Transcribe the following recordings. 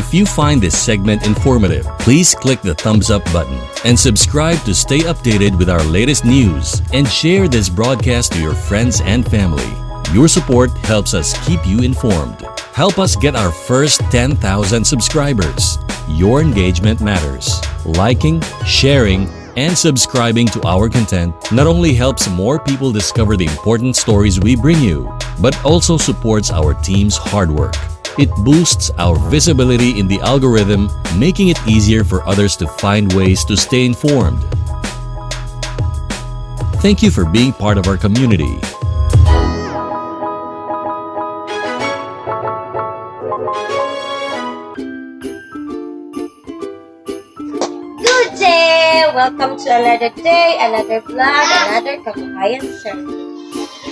If you find this segment informative, please click the thumbs up button and subscribe to stay updated with our latest news and share this broadcast to your friends and family. Your support helps us keep you informed. Help us get our first 10,000 subscribers. Your engagement matters. Liking, sharing, and subscribing to our content not only helps more people discover the important stories we bring you, but also supports our team's hard work. It boosts our visibility in the algorithm, making it easier for others to find ways to stay informed. Thank you for being part of our community. Good day! Welcome to another day, another vlog, another Kabuhayan Journey.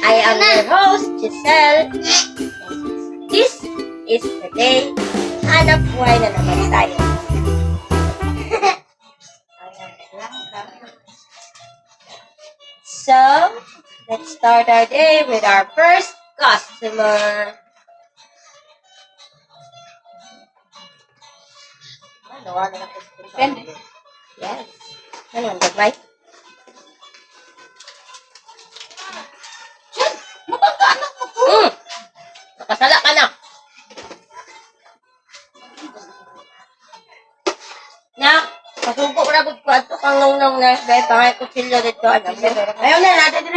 I am your host, Giselle. This is the day. Hanap buhay na naman tayo. So, let's start our day with our first customer. Yes. Ano, gabay? Nakasala ka na. Pasubo na po ko ato kang nung na bay pangay kutsilyo dito ano. Ayaw na natin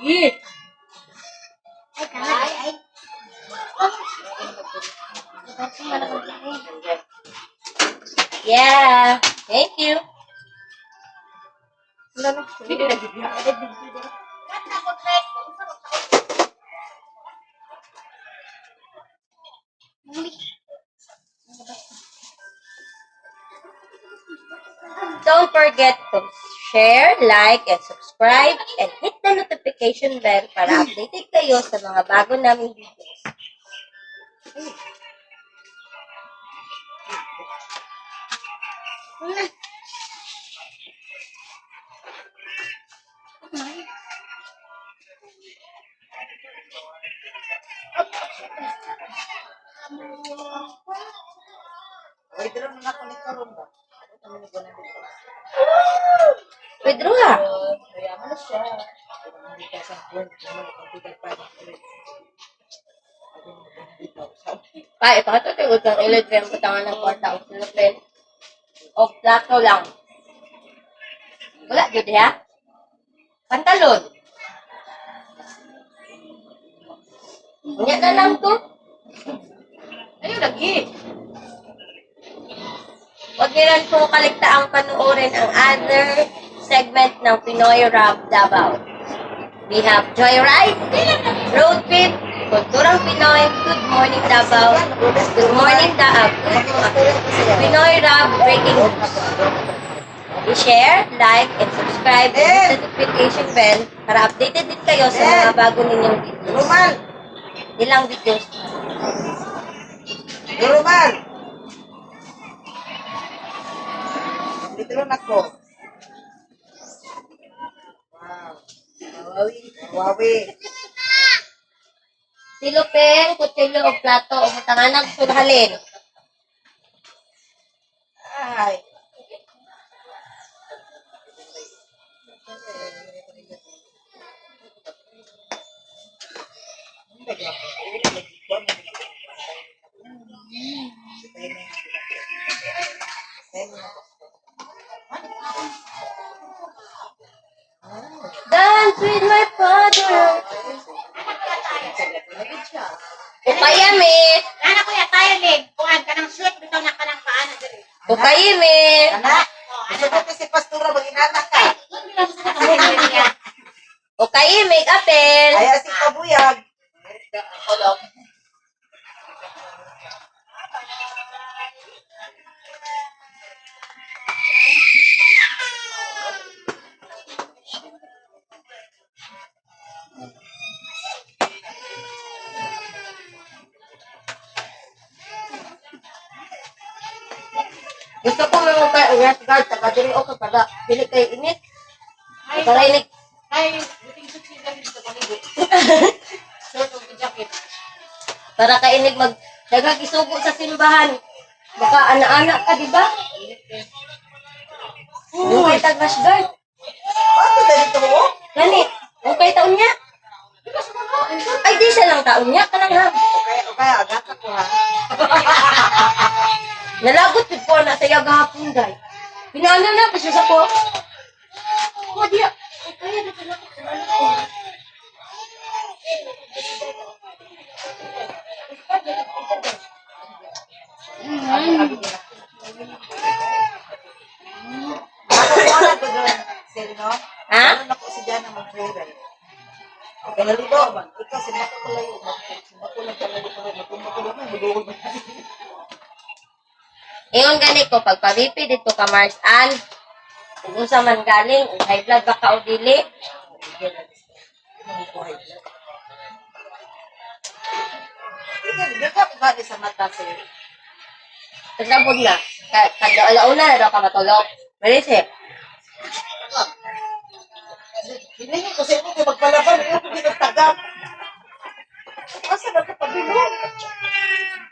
dire. Ay. Yeah. Thank you. Don't forget to share, like, and subscribe, and hit the notification bell para updated kayo sa mga bago naming videos. Pedro ha? Pa, ito ka ito kang ilid rin butangan ng kwarta o silupin. O plato lang. Wala, gudi ha? Pantalon. Unya na lang to. Ayun, lagi. Huwag nilang po kaligtaang panuorin ang other segment ng Pinoy Rap Davao. We have Joyride, Road Trip, Kulturang Pinoy, Good Morning Davao, Good Morning Pinoy Rap Breaking News. I-share, like, and subscribe and hit the notification bell para updated din kayo sa mga bago ninyong videos. Ilang videos. Roman! Dito lang ako. Wow. Wawi. Silupin, kutsilyo o plato o butangan ng surhalin. Ay. Dance with my father. Ukayami. Anak ko ya tayo leg. Kuan ka ng sweat bitaw na ka ng paano diri. Ukayami. Anak, gusto ko si Pastora mag-inanak ka. Ukayami, apel. Ay, si Pabuyag. Gusto ko may mga rest guard, saka diri o para dili kay init. Para init. Ay, buting susi dali sa paligo. Short of the jacket. Para kainig Daghang isugo sa simbahan. Baka ana-ana ka, di ba? Yung kay tag rash guard. Ano dito mo? Gani, yung kay taon niya. Ay, di siya lang taon niya. Kanang ha. Okay, agad ako ha. Nalagot yun ko na sa gahapon, guys. Pinaano na, kasi sa ko. Oh, diya. Kaya na pala ko. Ako wala ko doon. Sino? Ha? Ano na po si Diana mag-pray. Kalalido ba? Ikaw, sinako ko layo. Sinako lang kalalido ko layo. Matumba ko lang. Maduhod mo. Ingon gani ko, pagpabipi dito ka Mars Ann, kung sa man galing, kung high blood ba ka o dili, Hindi ka pagkali sa mata sir. kasabog na. Kada alauna na daw ka matulog. Marisip. Hindi ko sa imo kung magpalaban. Hindi ko pinagtagam. Asa na ka pabilog?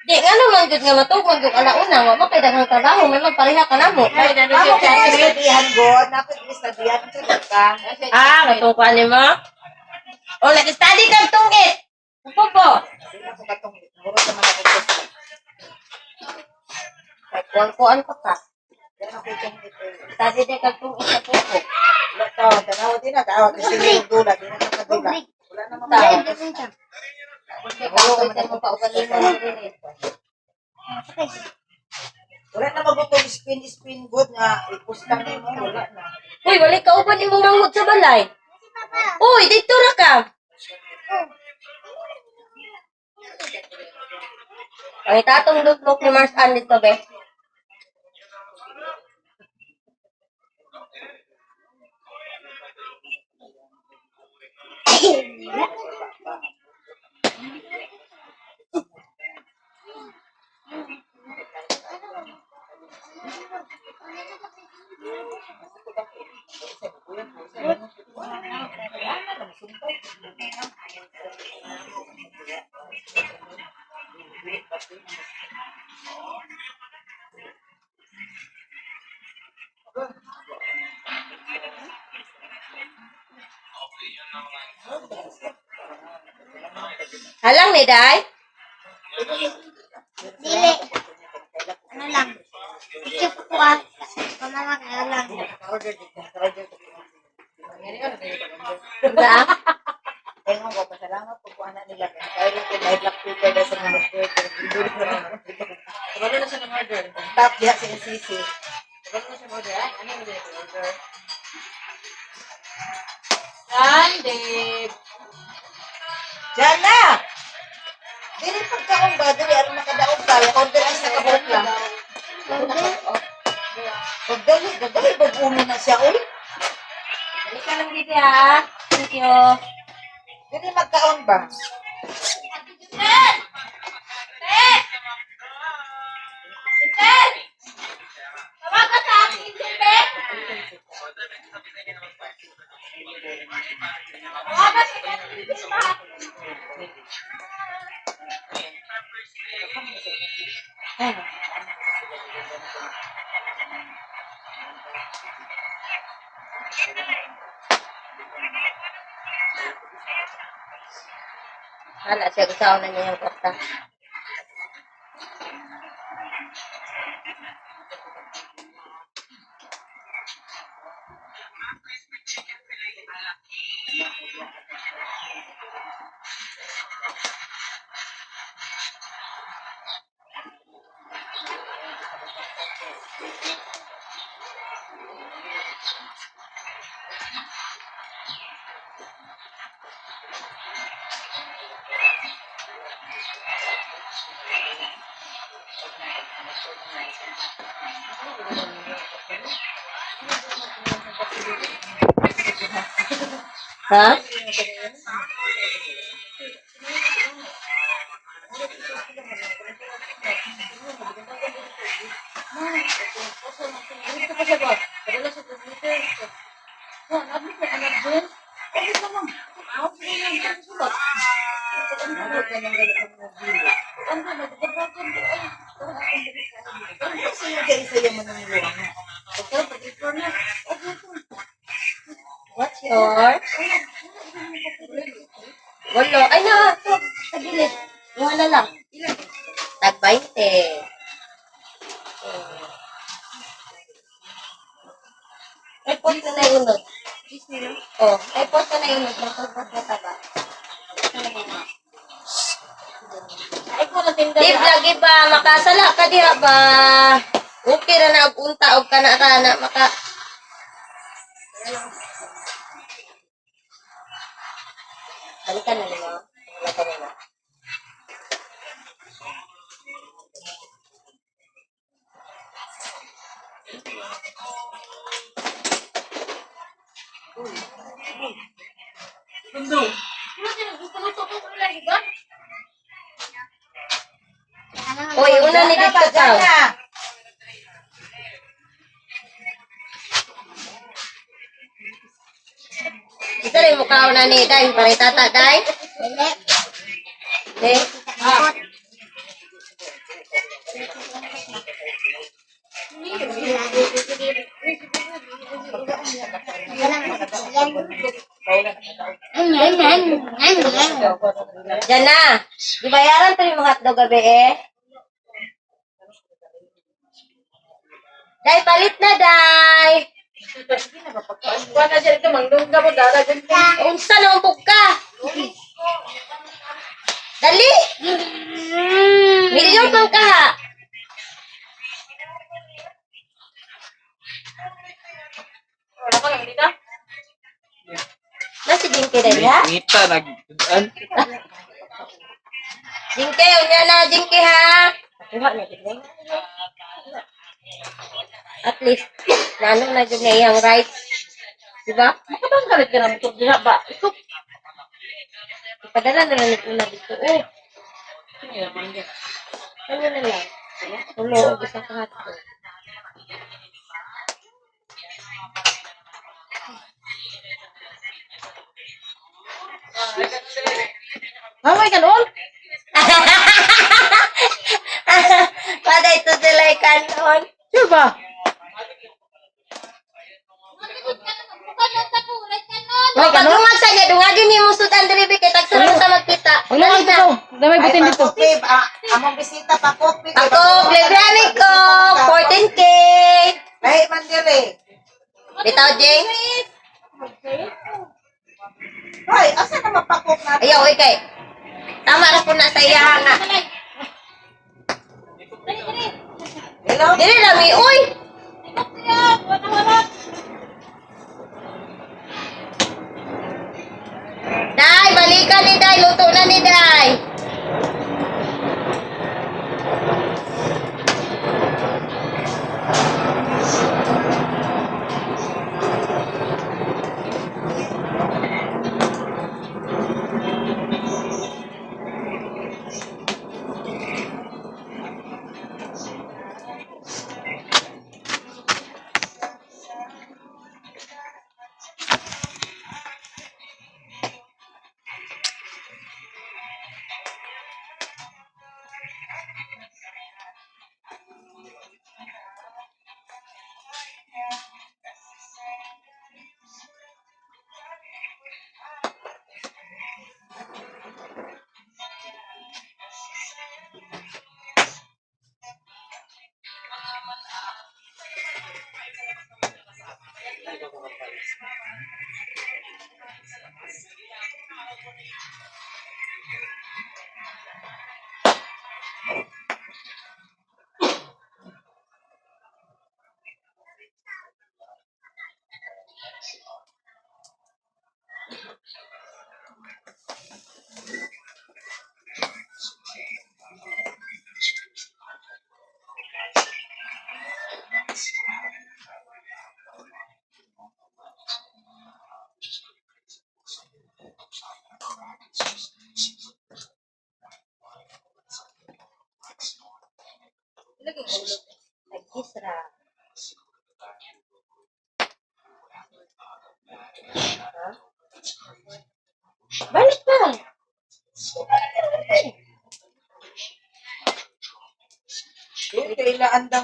Di, nga naman gud nga matugod yung alauna, wa man kay daghang trabaho, may magpareha ka namo. Ako kaya studihan ko. Ako studihan ko ka. Ah, katungkuan ni mo? O, nag-study kang tungit. Upo po. Hindi na ko katong. Nahurot naman ako ko. Kay kuwan pa ka. Yan ako itong ito. Study din kang tungit sa pupo. Wala tao. Tanawa din na. Tawag kasi yung dula. Di na nakadula. Wala naman tao. Kasi kapoy mo pa ugalin mo na rin. Wala na magutong spin good nga. Ipustan mo. Wala na. Uy, wala ka uban imong manghod sa balay. Uy, dito ra ka. Ang itatong lutlok ni Mars Ann dito, be. Halang ni Day? Dili. Ano lang. Ikip ko ah. Wala lang, ano lang. Diba? Kaya nga ko, pasalamat po po anak nila. Kaya rin ko may black paper na sa mga paper. Wala na siya ng order. Top diha sa NCC. Wala na siya ng order. Ay, ano yung nilagay ko order? Sunday! Diyan na! Dili pagkaon ba? Dili, ano makadaog ka? Order is nakabuok lang. Pagdali, bagulo na siya, uy. Halika lang dito ha. Thank you. Dili magkaon ba? Tawagan sa akin, Ben! Tawagan sa akin, Hala, siya gusaw na niya yung kwarta. Ha? Sino dyan sa'yo mo nang luwang? What's yours? Walo. Ay na! Ito, sa gilid. Wala lang. Tag 20. Report ka na yung unod. Oh, report ka na yung unod. Report na taba. Di lagi ba makasala ka diha ba? Okay ra na og unta og kana maka balikan na nimo. Balikan na. Oy, una ni dito ka. Ito rin mukha una ni Day. Para tata, Day. Dili. Eh? Diyan na. Di bayaran to yung hotdog gabi eh. Day, palit na, Day. Kuha na siya ito, manglungga mo, dara dyan. Unsa na umpog ka? Dali. Milyon pang kaha. Wala ka lang dito. Nasi Jinky Day, ha? Ngita, nag-an. Jinky, unya na, Jinky, ha? At least, nanong na dyan na iyang right. Diba? Makabanggalit ka na mo diha ba? Ito. Ipadala na lang ito na dito. Eh, ano na lang? Ulo, isang kahato. Haway ka noon? Pada ito sila kanon. Sure ba? Pagdungag sa niya, dungagin ni mo sudan diri kay tagsara sa magkita. Dali na. Damay Ay, pakopib. Among bisita, pakopib. Ako, library ko, 14K. Lahi man diri. Bitaw, Jing. Hoy, asa na mapakop natin? Ayaw, ikay. Tama na po na sa iya nga. Hello? Dili lami, uy. Day, balikan ni Day. Luto na ni Day.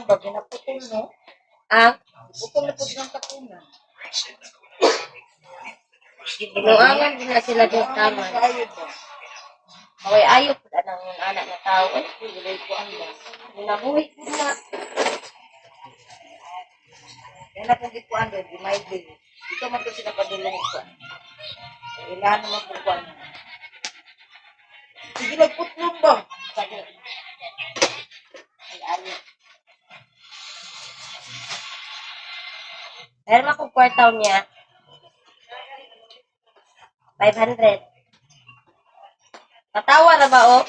ba? Ginaputol, no? Ang Putol na po ng katunan. binuangan din na sila din taman. Kaayod ba? Maway ayok na ng anak na tao. Gulay ko ang ba? Nabuhi ko na. Yan na pong gikuan doon, di may bill. Ito man po sila padulong ko. Ilan naman po kuan. Sige, nagputlong ba? Ay, ayok. Meron akong kwartaw niya. 500. Patawa na ba, oh?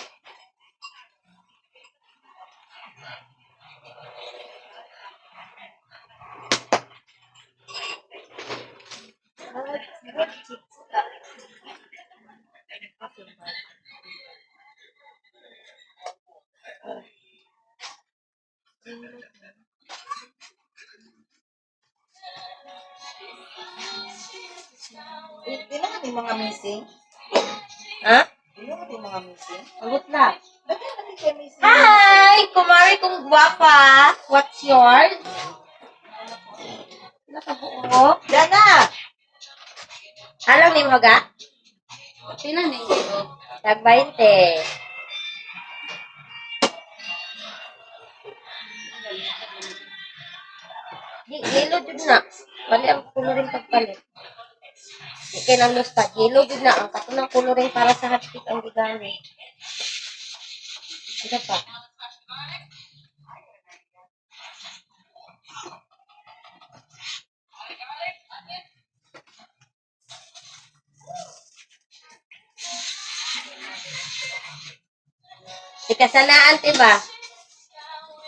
Di na kami mga missing. Ha? Di na kami mga missing. Abot na. Daghan na kayo missing. Hi! Kumari kong guwapa. What's yours? Nakabuo. Dana! Alam ni mo ga? Sino ninyo? Tag 20. Hilo dun na. Bali ang kuluring pagpalit. Di kayo nang lusta. Hilo dun na. Ang katunang kuluring para sa hotcake ang gigamit. Ito pa. Di kasanaan, diba?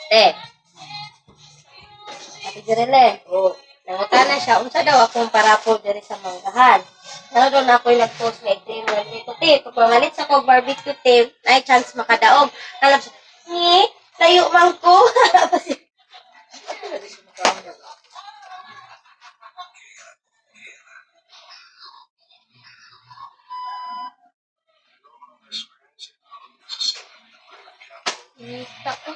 Ate Jirele. Oh. Nangutana siya, unsa daw akong parapol diri sa manggahan. Ano daw na ako'y nag-post nga ito yung nandito, te, kung mamalit sa kong barbecue, te, ay chance makadaog. Alam siya, layo man ko. Tako.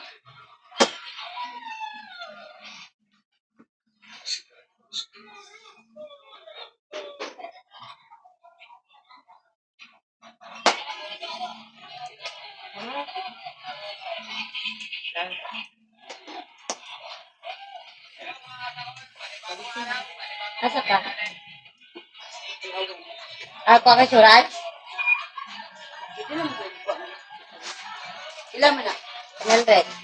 Asa ka? Ako kay Suraj? Ilan man na? 100.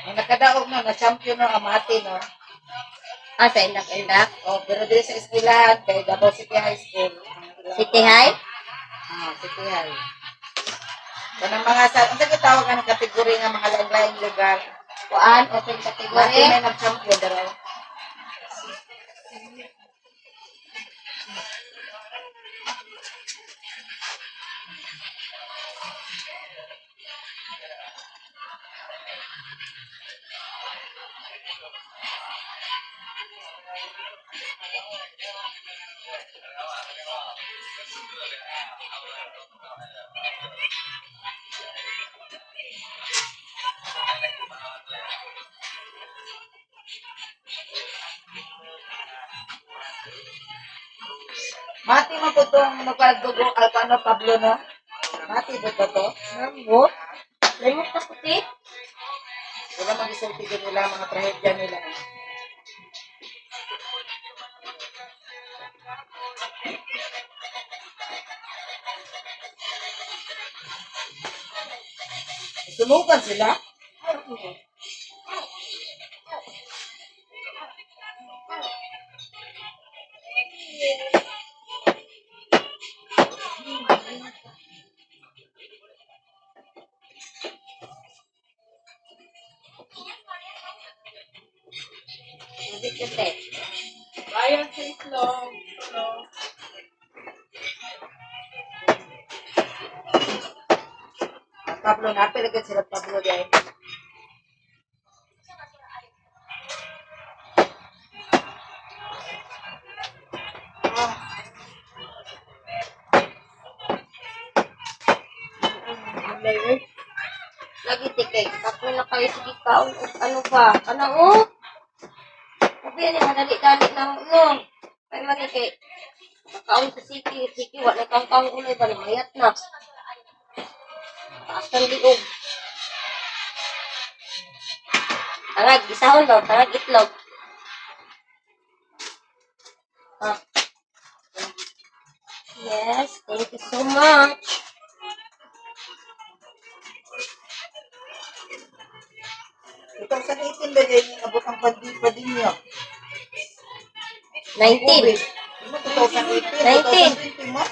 Ang nakadaog na, na-champion na amati, no? Sa indak-indak. Oh, pero dito sa eskwelahan, kay Davao City High School. City High? City High. Kanang mga sa, ang tawag ka ng kategori ng mga laing-laing lugar. Kuan, open Mati category. na nag-champion, daraw. Mati mo po itong magpagdugo Alpano Pablo, no? Mati ba ito to? Nambot. Limot na puti. Wala mag-isulti din nila, mga trahedya nila. Sunugan sila? Hindi kasi. Bayan sa islog. So, Pablo, napilagyan sila Pablo dahil. Lagi tikay. Ako na kayo sige kaon. Ano ba? Ano o? Sabi yan, madali-dali na ulo. Kaya man kay kaon sa siki. Siki, wala kang kaon ulo. Bali, mayat na. Taas ng liog. Tangag, isahon daw. Tangag itlog. Ah. Yes, thank you so much. Ito sa 18 ba dyan yung abot ang padinyo? 19. Ano 2018? 2020 mo?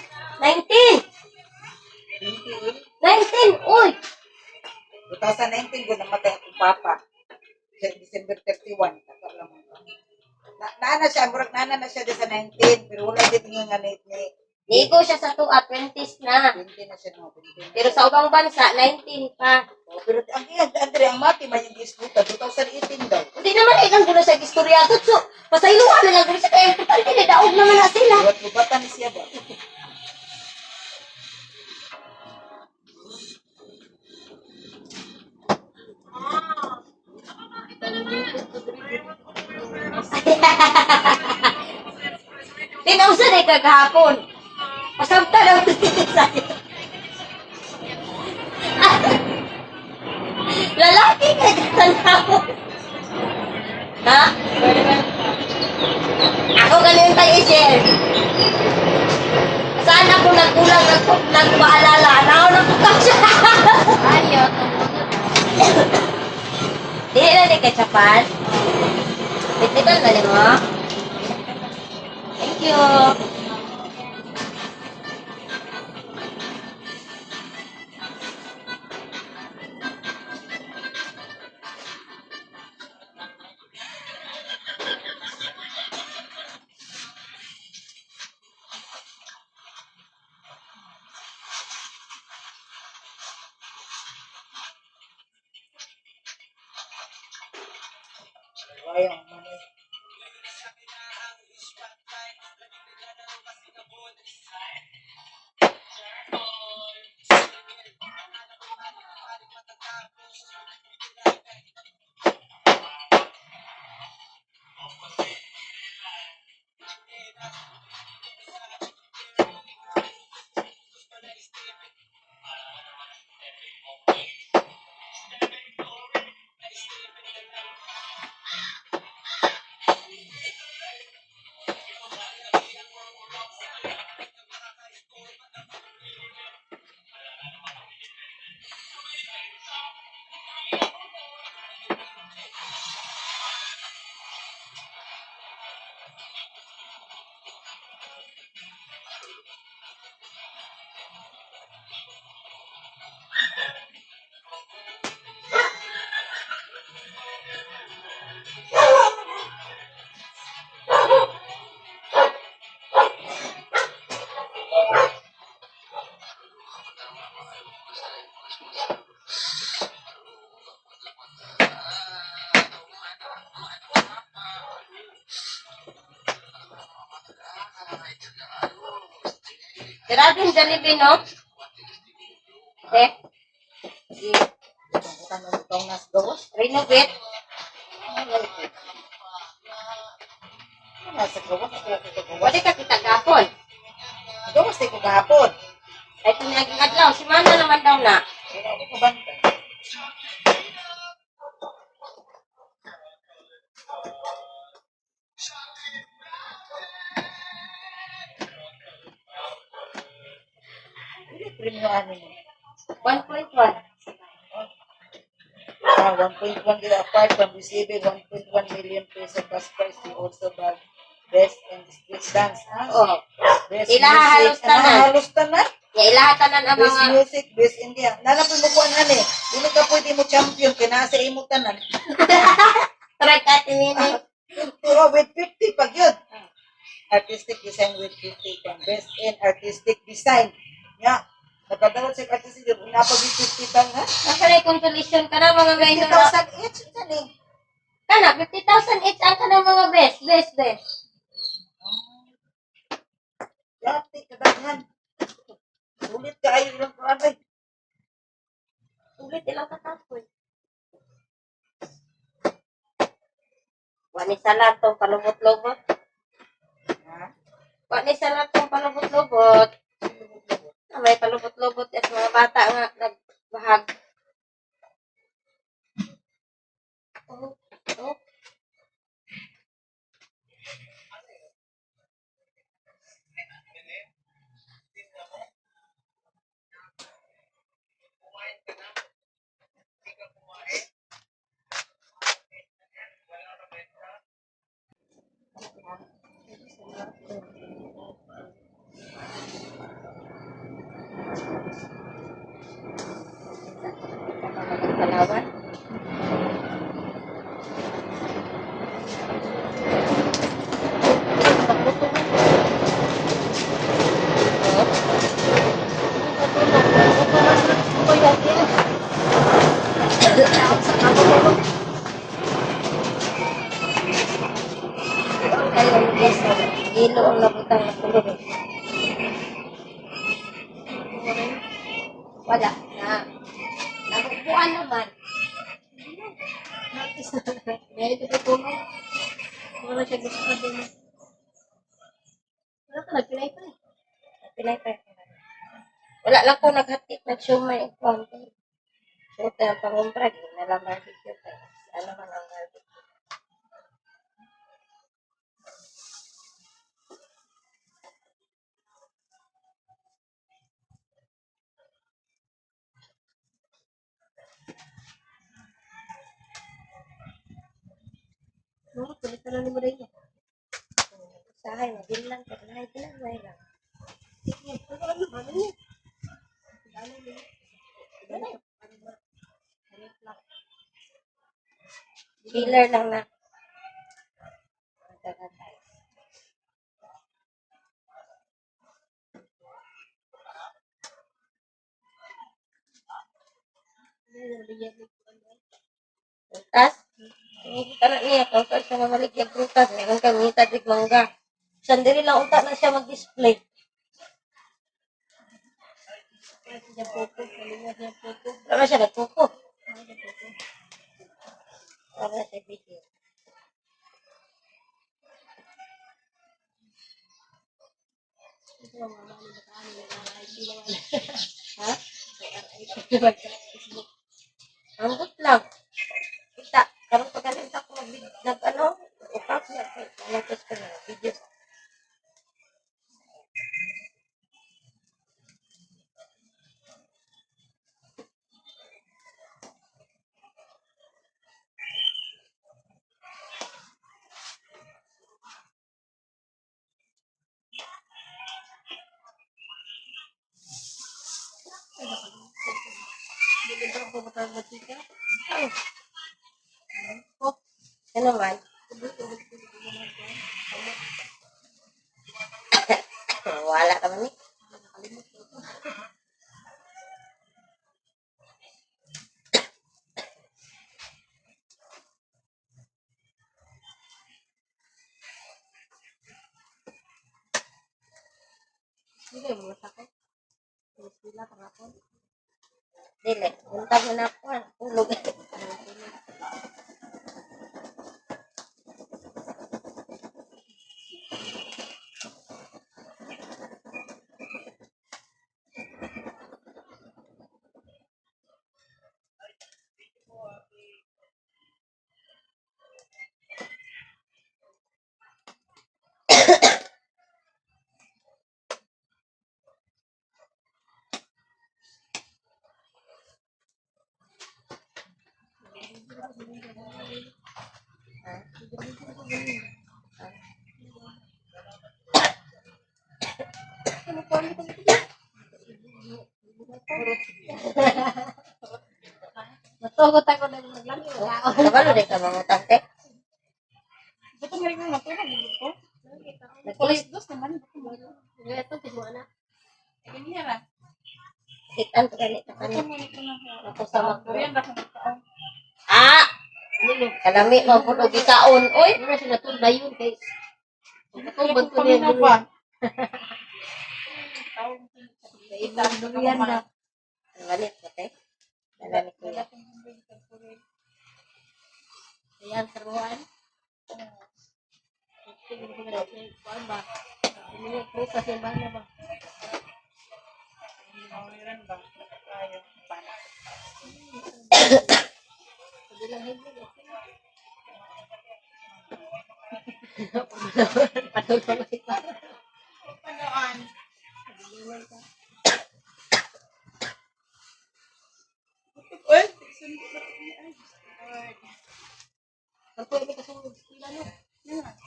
19! 19! Uy! 2019 ko namatay akong papa. December 31. Nana siya, murag nana na siya sa 19. Pero wala din yung ganit ni. Ligo siya sa 20s na. 20 na siya, no? 20 na. Pero sa ubang bansa, 19 pa. Pero ang iya, Andre, ang mati man yung disputa, 2018 daw. Hindi naman ilang gulo sa istorya. So, pasayluhan na lang gulo sa kaya total kaya daog naman na sila. Buat lubatan siya ba? Tinausan eh kagahapon. Pasamta lang titit sa'yo. Lalaki ka katanapon. Ha? Ako ganun tayo i-share. Saan ako nagkulang, nagpaalala? Ako nagkulang siya. Ayot. Di na di ketchupan. Bititan na mo. Thank you. Ayun, mani. Grabe yung Jollibee, no? Eh? Utang ng utang nas gawas. Renovate. Nasa gawas, ako ako gawas. Pwede ka kita gapon. kahapon. Ay, ito naging adlaw. Si Mana naman daw na. Wala ko kabantay. Hindi premium ano mo. 1.1. 1.1 gila apart from receiving 1.1 million peso cash prize, he also bag best and street dance. Oo. Best Ilahalos music. tanan. Halos tanan. Ya, ilahatanan ang Best mga... music, best India. Nanapin mo ko ano eh. Dili ka pwede mo champion kaya nasa imo tanan. Try ka, tinini. Pero with 50 pag yun. Artistic design with 50 kang best in artistic design. Ya. Nakadawat sa artistic design. Napag 50 tang ha? Nakalay consolation ka na mga guys. 50,000 each. Yan eh. Kana, 50,000 each ang kanang mga best. Yati, kadaghan. Sulit ka ayaw lang kuanay. Ulit ilang katapoy. Wani salat tong palubot-lubot. Ha? Wani salat tong palubot-lubot. May palubot-lubot at mga bata nga nagbahag. Oh. Palawan. Ilo ang nabutang na tulog eh. Wala na. Nabubuan naman. May ito po tulong. Wala siya gusto ka din. Wala ka, nagpinay pa eh. Nagpinay pa eh. Wala lang ko naghatik, nag-sumay ang konti. So, ito yung pangumpra, di na lang barbecue. Ano man ang barbecue. No, tulis na lang mo rin yan. Usahay na, din lang. May lang. Chiller lang na. Prutas? Kita na niya, kung saan siya mamalik yung prutas, meron kang ngita dig mangga. Sandali lang unta na siya mag-display. Wala siya nagpupo. Wala siya video. Ha? Anggot lang. Kita, karong pagkalinta ko nag-ano, upak niya. Nalagas ko na videos. Ano man? Wala ka man eh. Dili, untag mo na ako. Tulog. Matugot ako na naglami. Kabalo din ka mangutang, te. Ito nga rin matulog dito. Nagkulis. Naman. Ito, tiguan na. Ganyan na. Sitan to ganit ka kanit. Tapos sa makro. Durian ra kung kaon. Ah! Kalami mo po gikaon. Uy! Ano na siya natulda yun kay Ito to niya ba? ibang durian na. Ang ganit ko, te. Ganit ko yan. Ayan, saruhan. Kuan ba? Ini prutas yang mana ba? Mawiran ba? Ayo. Bilang hindi. Panoan. Uy, Ako ini kasunod sila no.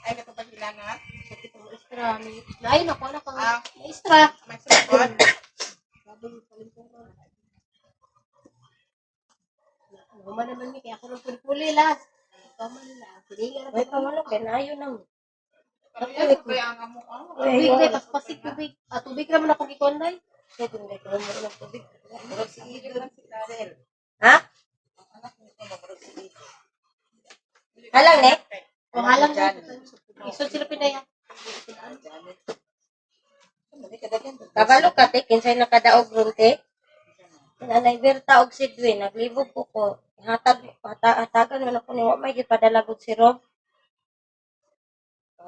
ay katapagilana. Sa kitang extra ni. Lain ako na kang Ah. extra. May sabon. Sabi ni palinturan. Naman naman ni kaya ako nang puli las. Tama nila. Sige nga. Uy, pamalok, kinayo na mo. Kaya ko kaya ang amo ko. Tubig na paspasik tubig. Tubig ra man ako gikonday. Sige, hindi ko mo ng tubig. Murag si Ido lang si Sel. Ha? Ang anak nito murag si Ido. Halang, ne? O halang na. Isod sila pinaya. Janet. Ano ka daghan? Kabalo ka, te. Kinsay nakadaog ron, te. Nanay Berta og si Dwayne, naglibog ko ko. Hatagan man ako ni wa may gipadala gud si Rob.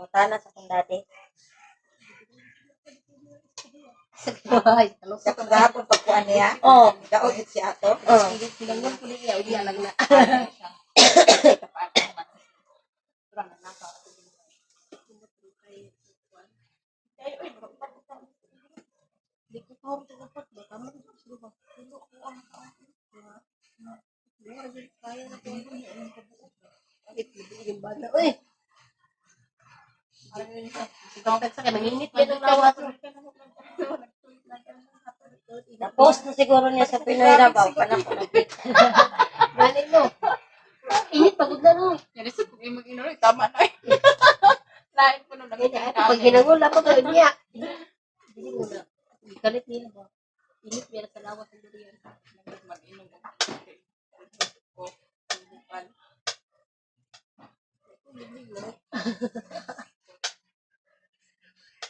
Tana sa kong dati. Ay, talo Sa kung gahapon pagkuan niya. Oh, Daog si ato. oh. Sinangol ko niya, uya lang na. Di ko pa ako dapat ba tama ko ba? Tulo ko ang kaya na ko bakit yung bata oy. Bakit sa kanang init ba ng lawas? Tapos na siguro niya sa Pinoy Rabaw. Panako na. Gani mo. Init pagod na no. Yan isa kung mag-inuloy, tama na eh. Lain ko nung Kaya ito pag ginangol ako to niya. Hindi mo na. Galit niya ba? Init niya sa lawas ng durian. Mag-inom mo.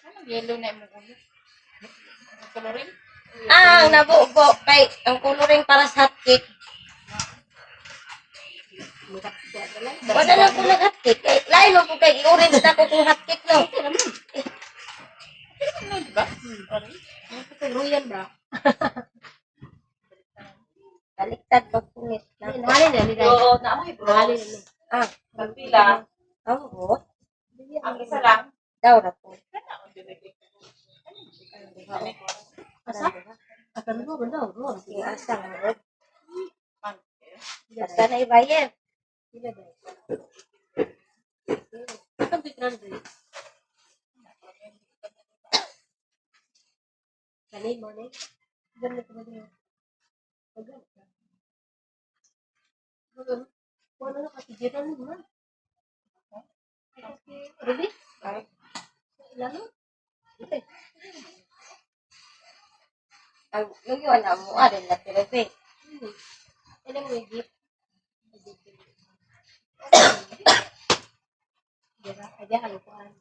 Anong yellow na mo ulo? Kolorin? Ang nabubo kay ang coloring para sa hotcake. Wala na ko nag-hotcake. Lain mo po kay i-orange na ko kung hotcake no. Ano, di ba? Ruyan ba? Baliktad pag punit. Nahali na ni Day. Oo, naamoy bro. Nahali na ni. Ah, Pagpila, ang buot. ang isa lang. Daw na po. Asa? Asa mo ba daw? Ron. Yung asang buot. Man, Basta na ibayad. Sila ba? Ito bitran ba? Kanay mo ni. Ganun ko ba niyo? Pagod ka. Wala na kasi jiran mo na. Ruby? Ilalo? Ito. Ang yung na mo arin na tirabe. Ano mo yung gift? Diba? Kaya ano ko an.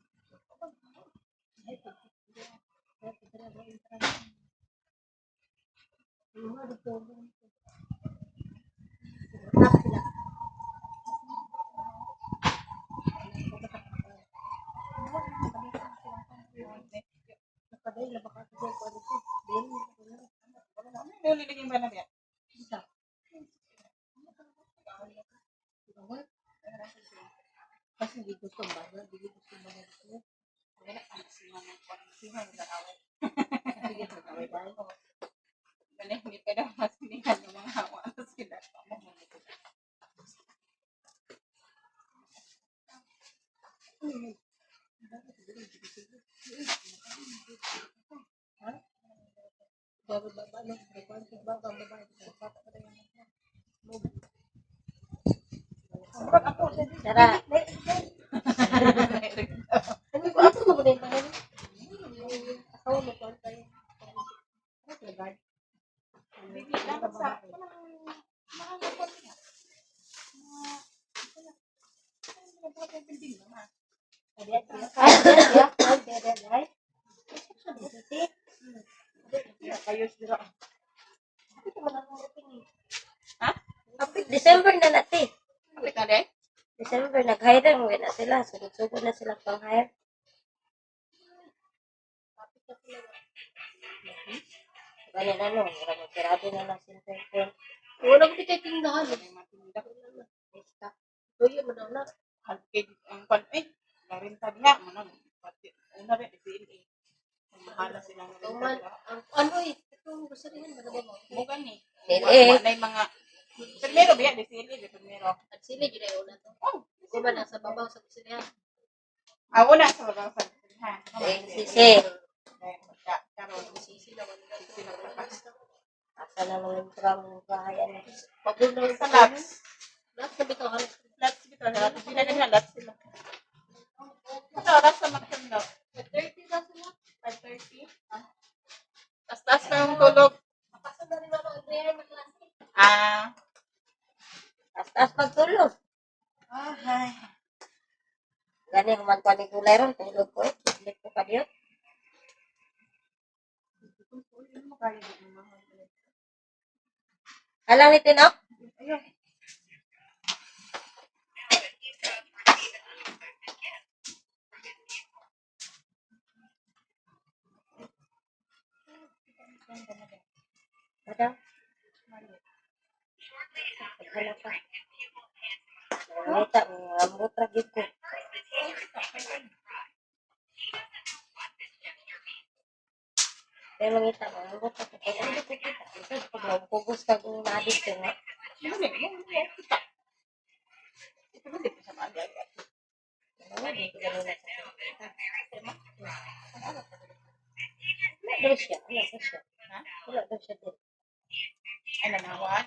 ano nilagay ba na yan? Kasi hindi gusto ba? Hindi gusto ba na gusto? Wala pa nagsiman ng pagsiman ng away. Sige, magkaway tayo. Hindi pa daw masinihan ng mga hawa. Tapos kinaka mo. murag ako. Tara. Ano ba ito mo ba na yung asawa mo pa tayo? Bigla lang sa... Kayo sila. December na natin. Kapit na din? December, nag-hire na sila. Sugod-sugod na sila pang-hire. Ganyan ano, marami na lang sinter. Wala ko tayo tindahan. Tuyo mo daw na. Halkid ang pan... Narinta niya. Una rin, SLA. Mahala silang Tuman, rinta. ano itong gusto rin ba na ba mo? Bukan ni. SLA. Wala yung mga... Primero biya, SLA. Primero. At sila yun ay una to. Kuma na sa babaw sa kusinihan. Una sa mga sa... Sisi. Karon, Sisi naman na. Asa na mga yung bahay. Ano. Pabunaw sa labs. Lahat na bitaw halos. Labs bito. Hindi na nila labs sila. Ito, oras sa magkanda. 30 na sila. 5:30. Tas-tas na yung tulog. Kapasok na rin ako ang prayer na klase. Taas pagtulog. Ay. Gani human ko ni gulay ron. Tulog ko eh. Tulog ko pa diyo. Alam ni Tinok? Ada? Ano pa? Nakita, ambot ra gyud ko. Kaya mangita, ambot ra ko. Ano ko kita? Ito, pag maupugos ka kung na-addict ka nga. Yun eh. Kita. Ito ba dito sa mga agad? Ano, dito ka nila sa wala daw siya. Wala daw siya. Ha? Wala daw siya din. Ay, nanawat.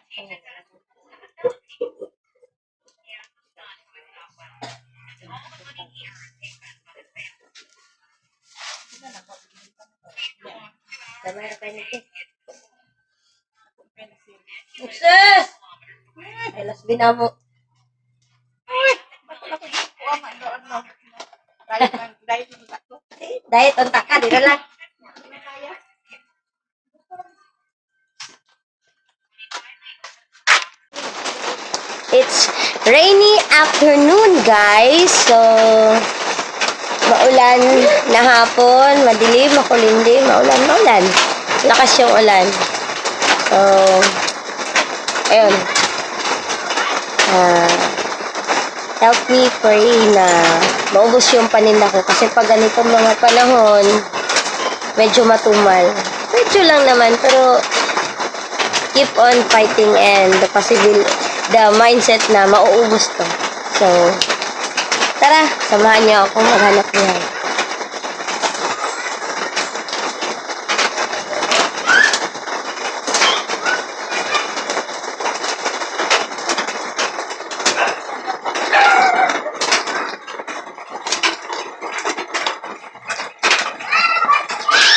Damay ra kayo nito. Penicil. Sukses! Ay, las binamo. Ba't wala ko dito po ang ano? Diet ng tato. Diet on taka, di na lang. It's rainy afternoon, guys. So, maulan na hapon, madilim, makulimlim, maulan. Lakas yung ulan. So, ayun. Help me pray na maubos yung paninda ko. Kasi pag ganitong mga panahon, medyo matumal. Medyo lang naman, pero keep on fighting and the mindset na mauubos to. So, tara, samahan niyo ako maghanap niyan.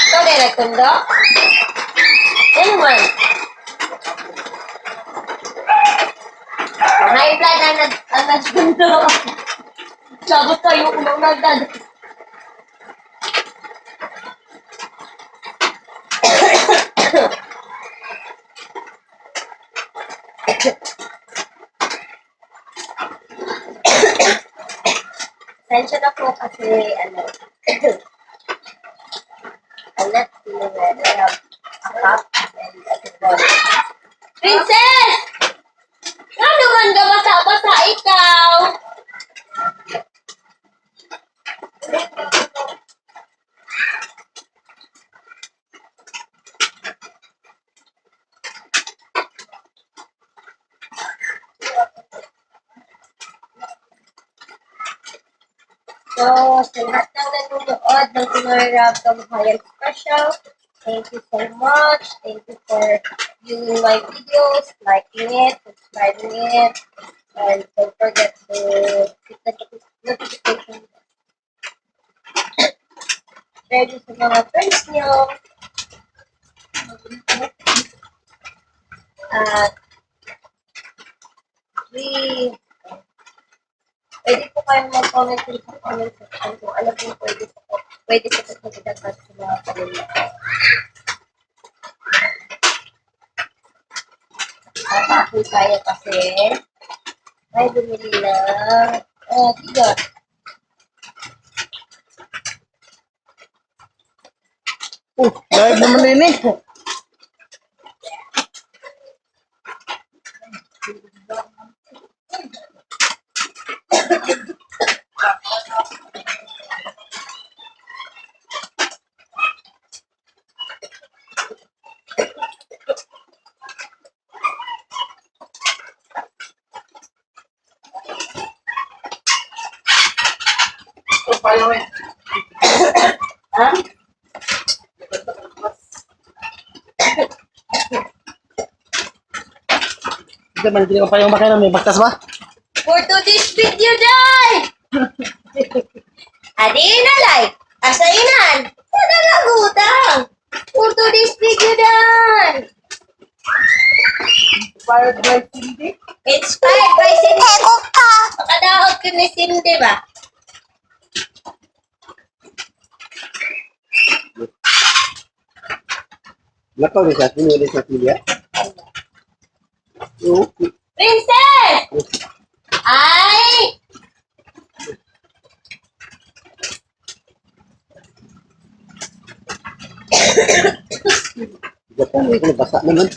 Ikaw na nagtundo? Ano man? High blood ang nagtundo. Sabot kayo kung nagdad. Sensya na po kasi I'm not feeling well. I have a cough and a cold. Princess! Ano man ka basa-basa ikaw? So, sa lahat ng nanonood ng Pinoy Rap Kabuhayan Special, thank you so much. Thank you for viewing my videos, liking it, subscribing it, And don't forget to hit the notification. Share nyo sa mga friends nyo. At pwede po kayong mag-comment sa comment section kung ano po pwede po sa pagdagdag sa mga pamilya. Tapos tayo kasi may bumili ng tigot. Live naman din eh. Ha? Hindi man, hindi ko pa yung makina. May bagtas ba? For today's video, day! Adi na like, asainan, nagagutang. For today's video, day! Inspired by Cindy. Inspired by Cindy. Makadaot ko ni Cindy ba? Lakaw ni sa Cindy sa Cindy. Princess! Ay! Gatan, may basa naman.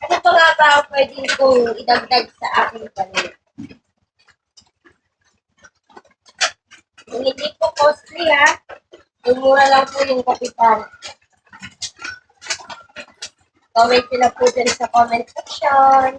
Ano pa nga ba ang pwede kong idagdag sa aking panit? Kung hindi po costly ha, mura lang po yung kapital. Comment nyo na po dyan sa comment section.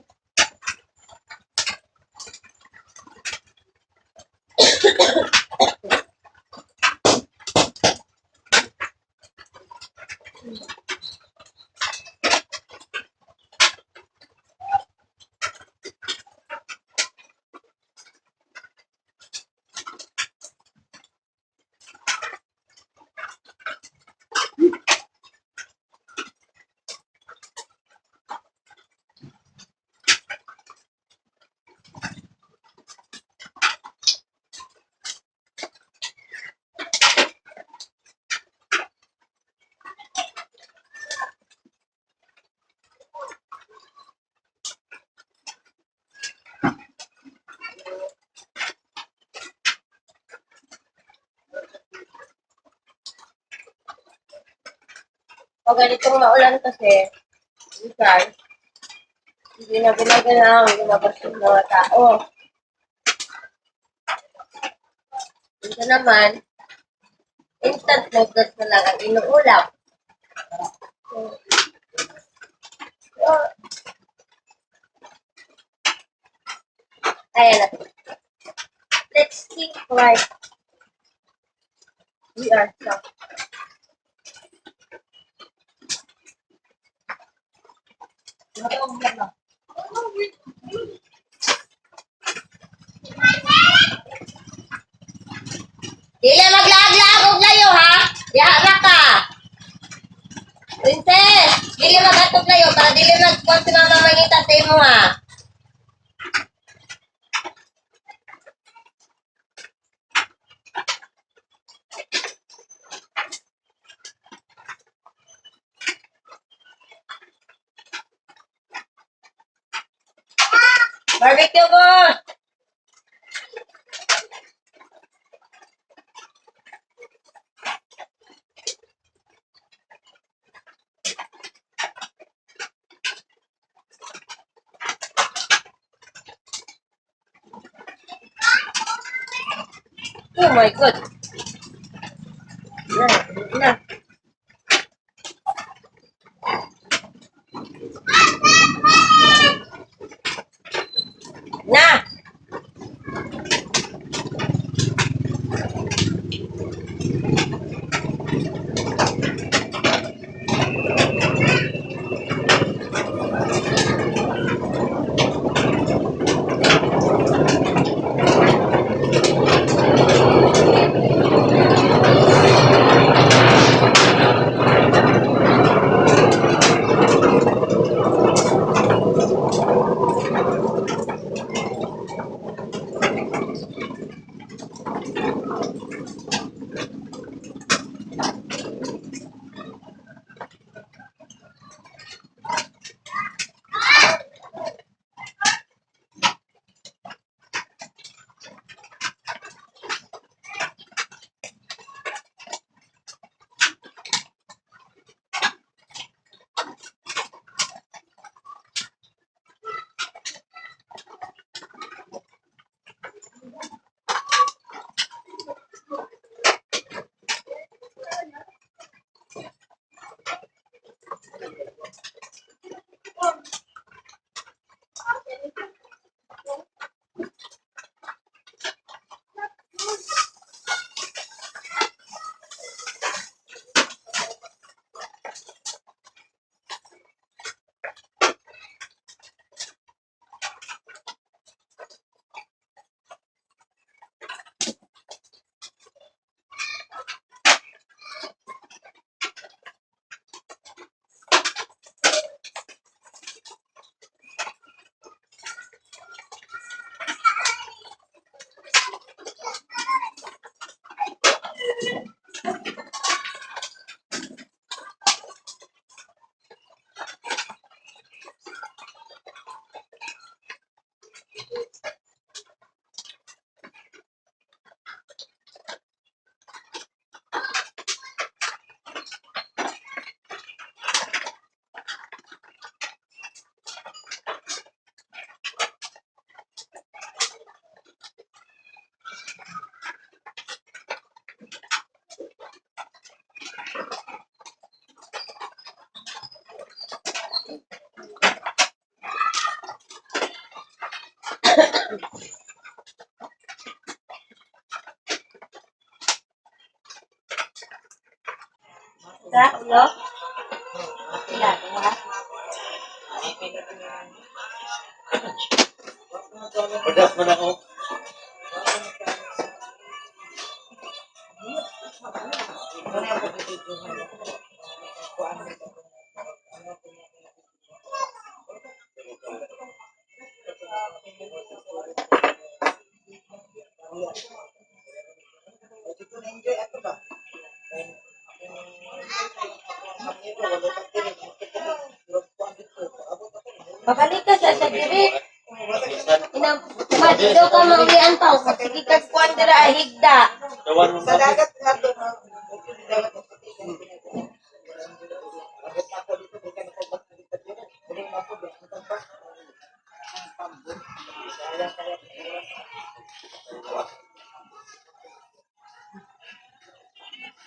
Pag ganitong maulan kasi, minsan, hindi na ginagana ang lumabas yung mga tao. Ito naman, instant noodles na lang ang inuulam. So, ayan na. Let's think like we are some. Dili maglag-lag og layo ha. Diha ra ka. Princess, dili magatog layo para dili magkuan si mama mangita sa imo ha. Barbecue boss! Oh my God! Na. Na! Sa ulo? Sila, diba? Pedas mo na ako. Enjoy ako ba? Pabalik ka sa diri. Maddo ka maulian pa. Sige ka kuan dira higda. Dawan mo Sa dagat nga to. Dagat ako dito. Abot ako dito bukan ako dito. Dili na po ba? Ang pa. Ang pambo. Kaya.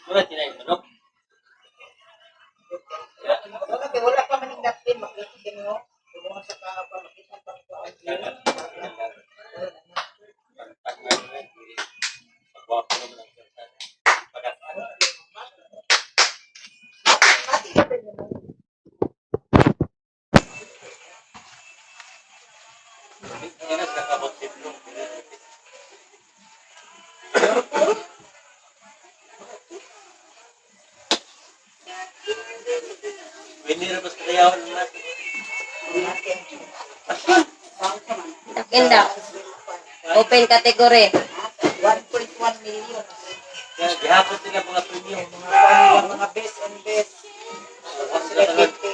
Wala tinayin mo, no? Wala pa man yung napin. Makikita mo. Kung sa kahapa, makikita pa ko ang Pagwapo naman ang salsa. Winner mas kakayawan natin. Takinda. Open category. 1.1 million. Kaya gihapon sila mga premium. Mga best and best. Celebrity.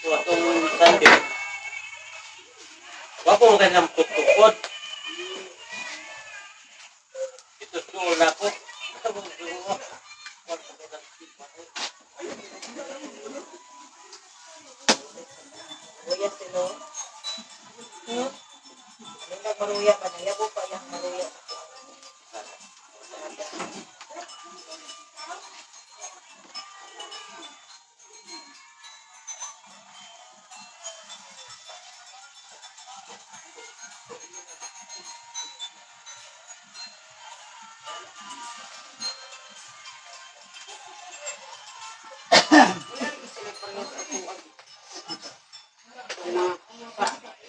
So, atong Sunday. Wapo mo kanyang putupod. Ito school na ako. Kuya sino? Nila maruya pa na. Yabo pa yung maruya.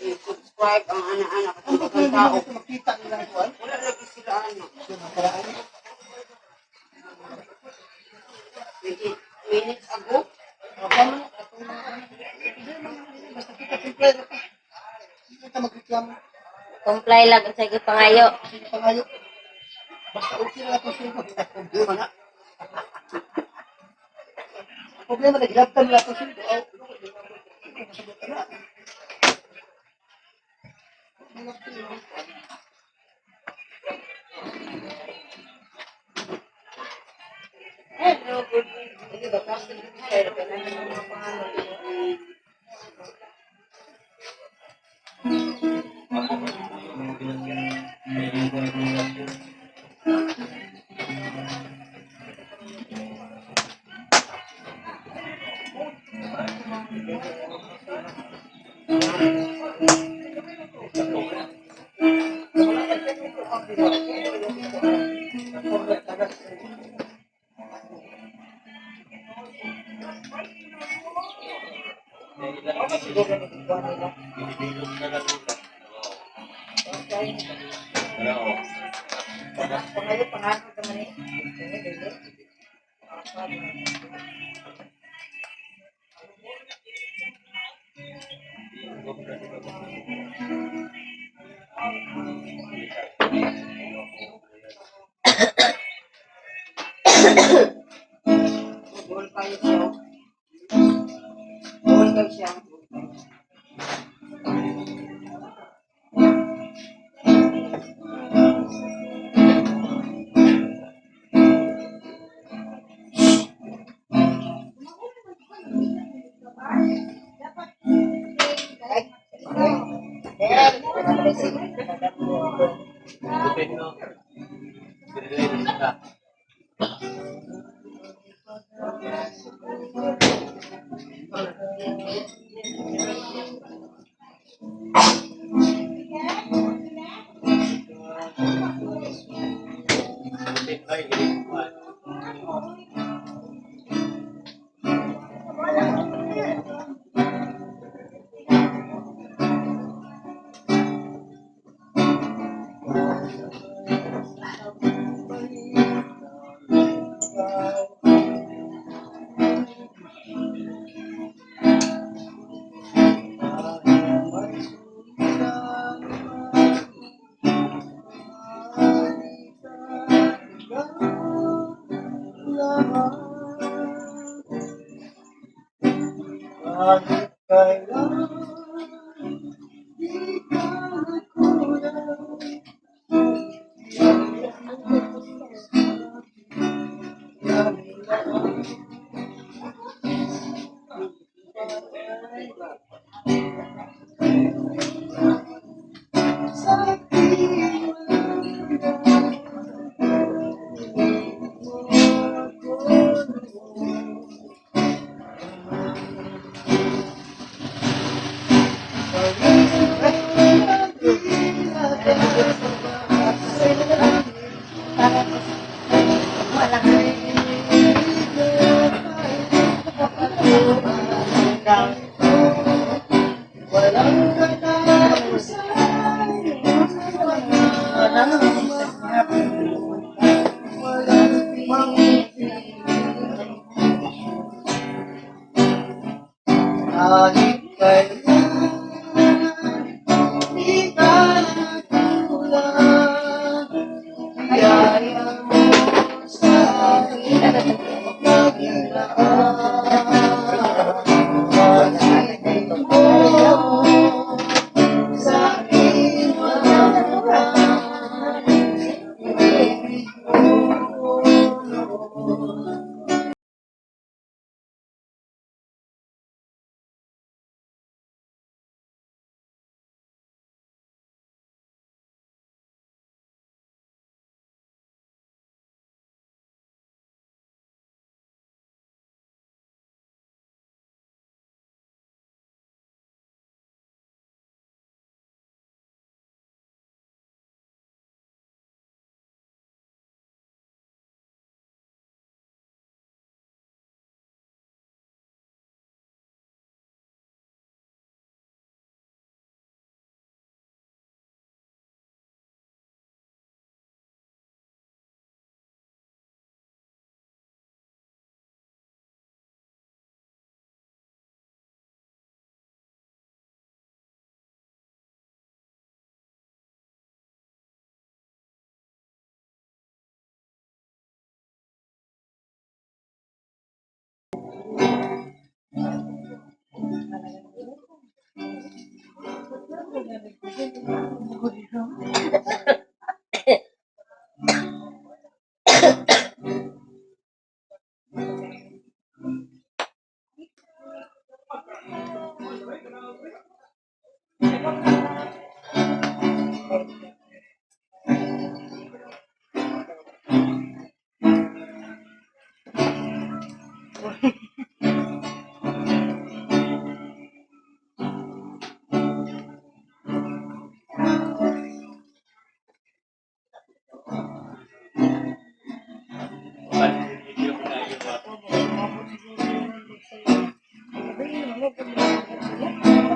I-subscribe ang anak-anak at ang ibang tao. Wala lagi sila ano. 20 minutes ago. Comply lang sa iyong pangayo. Problema na gilaptan nila ito siya. Hindi ba? Kasi sir, kailangan ng mga pangalan. Siguro na ikuha nila. Pangalan, pangalan naman eh. Bawal kayo siya. Bawal kayo siya.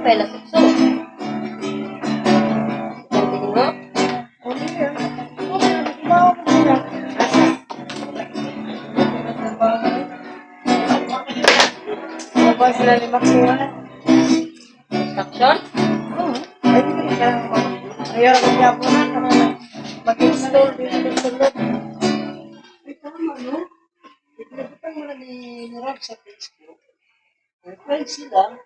Pela sukso. Tingin mo? Mabas sila ni Makuha. Action? Ay, di ba kaya ayaw ko niya po na mag-install dito sa loob. Ay, tama, no? Ipinabutan mo na ni Rob sa Facebook. May friends sila.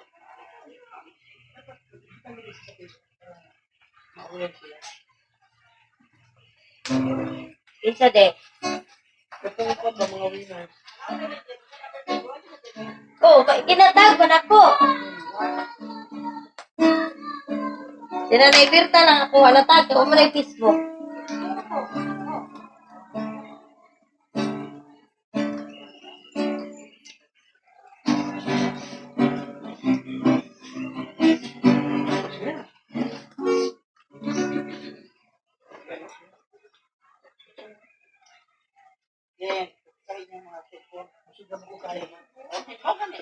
Maulan sila. Isa de. Ito pa ba mga winners? Oh, kinatag ko na ko. Sila na ibirta lang ako. Halatag ko mo na yung Facebook. Yan. Kain yung mga Kung sudah mo kaya na. Okay, mo gani.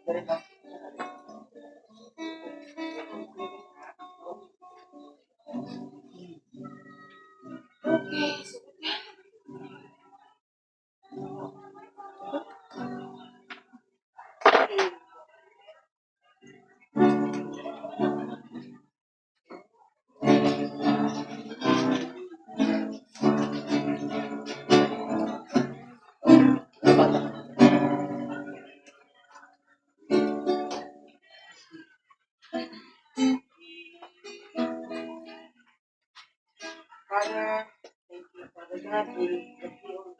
Dari ba? Okay, so Father, thank you, Father God. We thank you.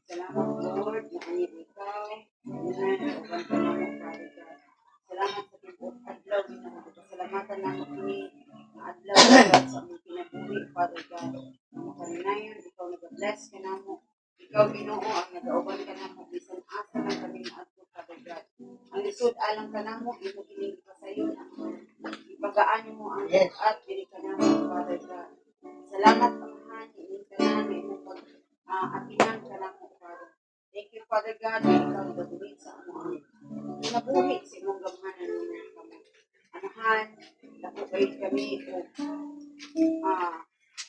Salamat, Lord, na anin ikaw. Unan, uban ka naman, Father God. Salamat sa tibok adlaw din naman. Pasalamatan naman kini na adlaw God, sa aming kinabuhi, Father God. Ang makarinayon, ikaw nag-bless ka namo. Ikaw, Ginoo, ang nag-auban ka namo. Bisan asa ng kami na adto, Father God. Ang lisod alang ka namo, imo kining pasayon. Ipagaan mo ang at diri ka namo, Father God. Salamat, Amahan, ining tanan, imong pag-apinan ka namo, Father. Thank you, Father God, na ikaw nagatuloy sa among nabuhi sa imong gamhanan ng kami. Anahan, nakubay kami o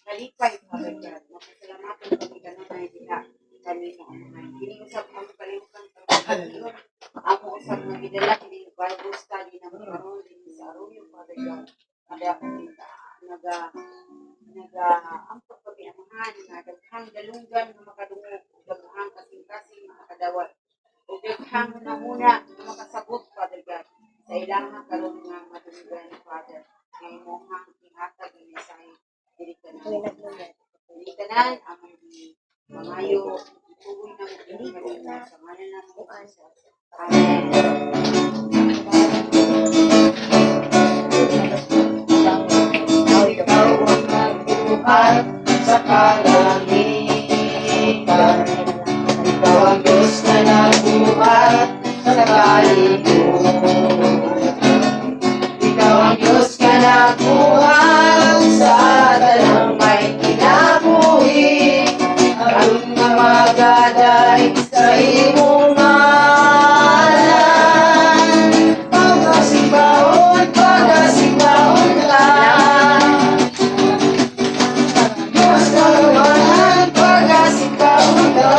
nalipay, Father God. Mapasalamatan kami kanunay diha kami mo, Amahan. Kini usap ang kalimutan sa pagkakaliyon. Amo usap na gidala, kini Bible study na karon din sa Arroyo, Father God. Kaya ampot kami amahan nga daghang dalunggan nga makadungog ug daghang kasing-kasing makadawat ug daghang namuna nga makasabot, Father God, sa ilang karon nga madunggan, Father, nga imong inghatag ni sa diri kanan. Diri kanan among mangayo ituloy na mo kini kanina sa ngalan ng Jesus. Amen. Ikaw ang nagbuhat sa kalangitan. Ikaw ang Diyos na nagbuhat sa kalikutan. Ikaw ang Diyos na nagbuhat sa talang may kinabuhi. Aron nga magaday sa imong ngalan. Pagkasimbahon, pagkasimbahon ka. Diyos na gawanan, pagkasimbahon ka.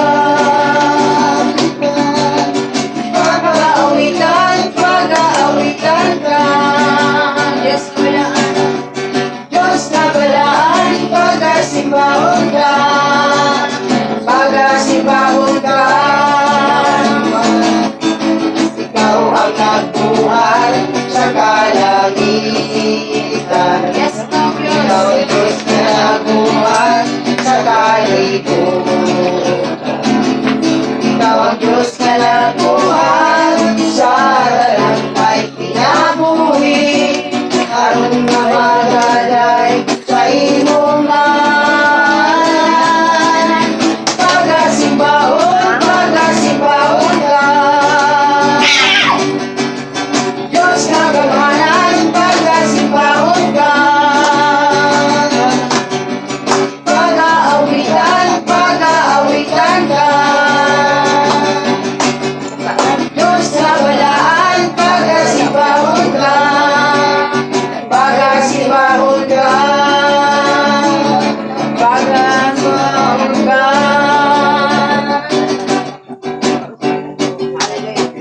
Pag-aawitan, pag-aawitan ka. Diyos na balaan, Diyos na balaan, pagkasimbahon ka. Pagkasimbahon ka. Ikaw ang nagbuhat sa kalangitan. Ikaw ang Diyos na nagbuhat sa kalikutan. Ikaw ang Diyos na nagbuhat sa talang may kinabuhi. Aron nga magaday sa imong ngalan. Pagkasimbahon, pagkasimbahon ka. Diyos na gamanan, pagkasimbahon ka. Pag-aawitan, pag-aawitan ka. Diyos na balaan, pagkasimbahon ka. Pagkasimbahon ka. Pagkasimbahon ka.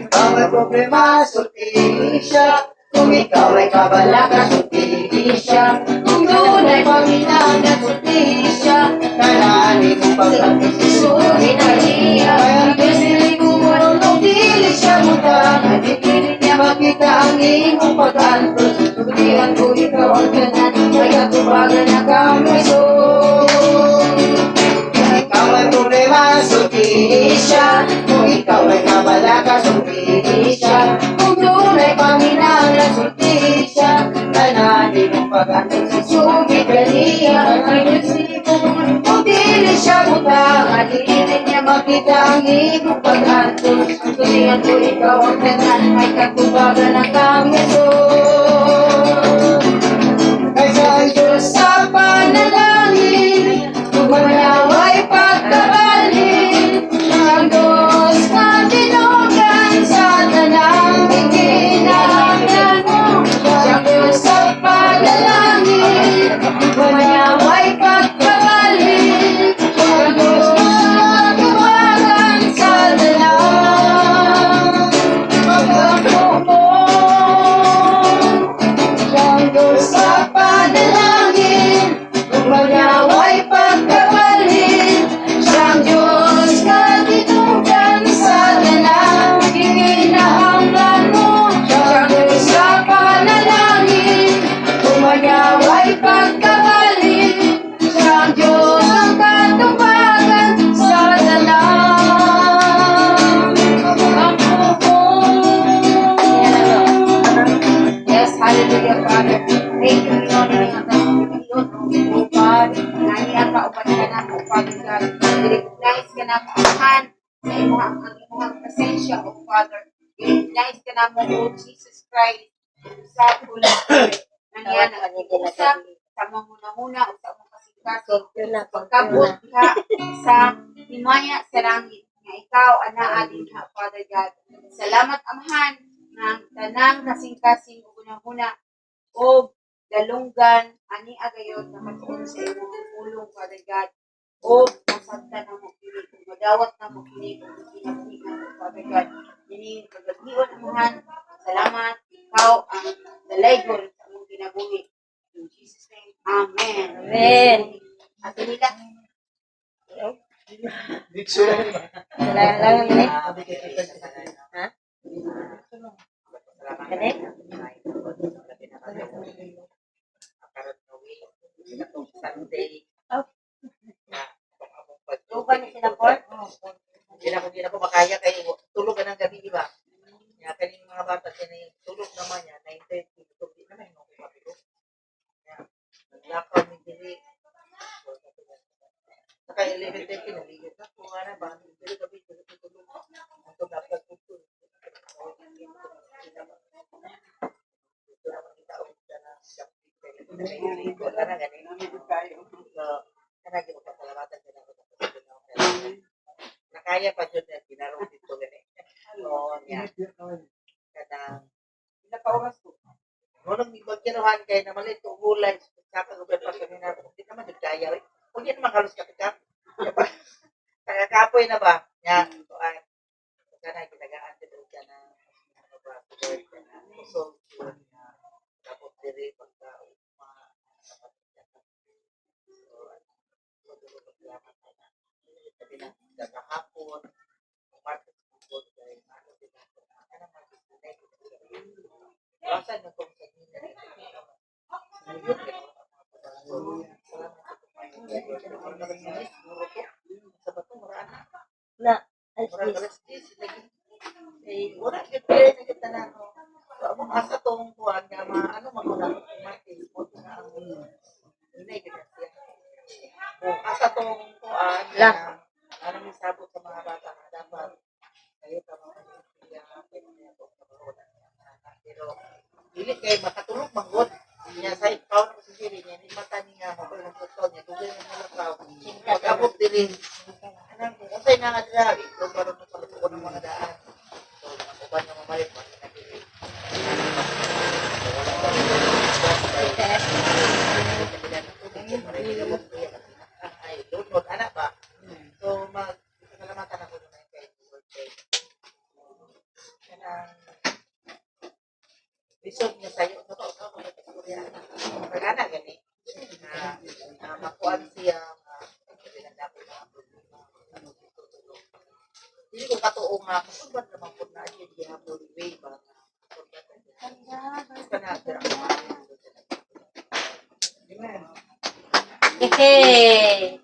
Ikaw ay problema, sultihin siya. Kung ikaw ay kabalaka, sultihin siya. Kung tunay paminangan, sultihin siya. Kananin mong pagkakasisuhin na niya. Kaya kisili ko mo, nung dili siya mutang. Nadipilit niya makita ang iyong pag-antos. Tulihan ko ikaw ang kanan, kaya tubagan na kami so. Ikaw ay problema, sultihin siya. Kung ikaw ay kabalaka, sultihin siya. Kung tunay paminangan, sultihin siya. Kananin mong pag-antos, susugit ka niya. Kaya kisili ko mo, nung dili siya mutang. Nadipilit niya makita ang iyong pag-antos. Tulihan ko ikaw ang kanan, may katubagan na kami so. Kaysa ang Diyos God, na niya kauban ka na mo, Father God. I-recognize ka na mo, Amahan, sa imuhang ang imuhang presensya, O Father. I-recognize ka na mo, O Jesus Christ, sa Holy Spirit. Na niya na usap sa mga huna-huna o sa mga kasikaso, sa pagkabot ka sa himaya sa langit, nga ikaw, ana adin ha, Father God. Salamat, Amahan, ng tanang kasing-kasing o huna-huna o dalunggan ani agayon na matuon sa imong pulong, Father God, o masabtan na mo kini kung madawat na mo kini kung kinabuhian, Father God. Ini paglagion, Amahan, salamat, ikaw ang dalaygon sa among kinabuhi. In Jesus' name, Amen. Amen. At nila, Salamat ni. Ha? Kani? Lupa ni sila Port? Hindi na po makaya kay tulog ka ng gabi, di ba? Kaya kaning mga bata na yung tulog naman niya, 9:30, tulog din naman yung kapatid. Kaya, naglakaw ni Dili. Saka 11:30, naligid na po, nga na ba? Tulog gabi, tulog. Ito dapat po tulog. Ito naman kita ulit na siya. Ito na ganin. So, kanagi mo pasalamatan ka na nakaya pa dyan na ginarong dito ganin. Oo, niya. Kadang, pinaka-oras ko. Ngunong magkinuhan kayo na mali itong gulay, sa kagubay pa sa minar, hindi naman nagkaya. Huwag yan makalos ka tika. Kakapoy na ba? Yan. So, ay, sana ginagaan din doon ka na ano ba, tuloy ka na kusog yun na tapos diri pagka sabi na kahapon, market food, dahil ano din ako, ano market food, basan yung kung sa nila, ayun, sa bato, maraan Na, Murag alis. alas 10 lagi. Eh, wala gyud kaya na kita na no. So, amo asa tong kuan nga ano maguna market mo na ang inay gyud siya. Kung asa tong kuan Lang. na ano mi sabot sa mga bata na dapat kayo ta mga siya kay niya to sa baroda. Pero dili kay makatulog manggod. Niya sa ikaw na si dili niya ni mata niya mo ko ng tutol niya dugay na mga tao. Pagabot dili anang kung unsay na nga dira kung baron mo paluto ng mga daan. So, nakuban nga mamalit mo na dili. Ay, lunod, anak ba? So, salamatan ako na kay birthday. Kanang lisod niya sa'yo. Ito ko, pag-anak gani. Na makuan siya, pinagdapit na problema. Hindi ko katuo nga, kasubad naman po na siya gihapon way ba nga. Hehe.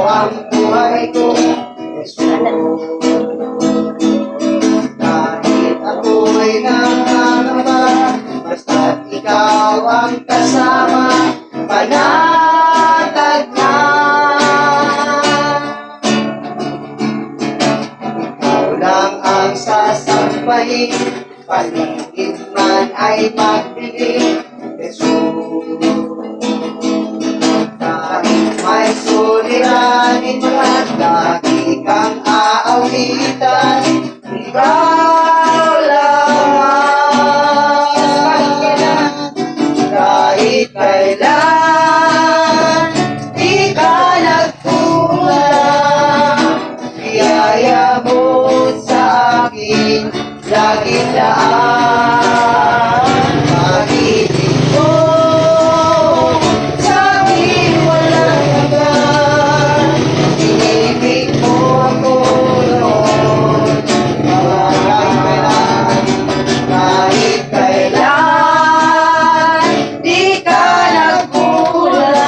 ang buhay ko, Jesus. Kahit ako'y nangangamba, basta't ikaw ang kasama, panatag na. Ikaw lang ang sasampahin, paligid man ay magdilim, Jesus. Kahit may suliranin at lagi kang aawitan, ikaw lang. Kahit kailan, di ka nagkulang. Biyaya mo sa akin, laging laan. Pag-ibig mo sa akin walang hanggan. Inibig mo ako noon, kahit kailan, di ka nagkulang.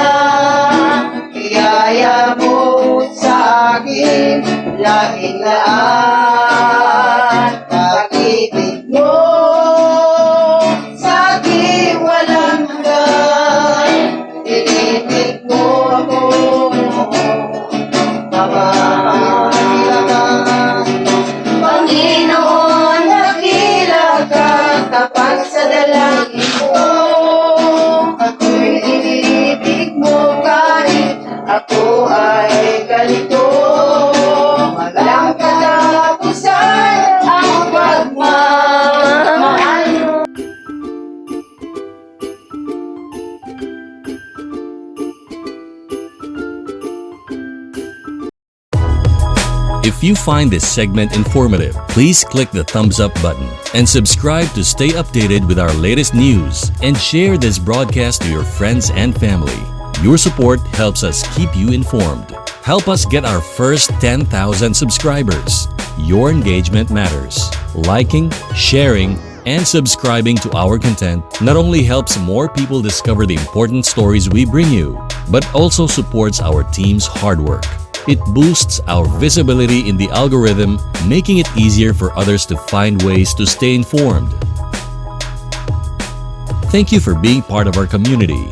Biyaya mo sa akin, laging laan. Pag-ibig mo sa akin walang hanggan. Inibig mo ako mapapakinabangan. Panginoon, dakila ka kapag sa dalangin ko. Ako'y inibig mo kahit ako ay galito. Walang katapusan ang pagmamahal mo. If you find this segment informative, please click the thumbs up button and subscribe to stay updated with our latest news, and share this broadcast to your friends and family. Your support helps us keep you informed. Help us get our first 10,000 subscribers. Your engagement matters. Liking, sharing, and subscribing to our content not only helps more people discover the important stories we bring you, but also supports our team's hard work. It boosts our visibility in the algorithm, making it easier for others to find ways to stay informed. Thank you for being part of our community.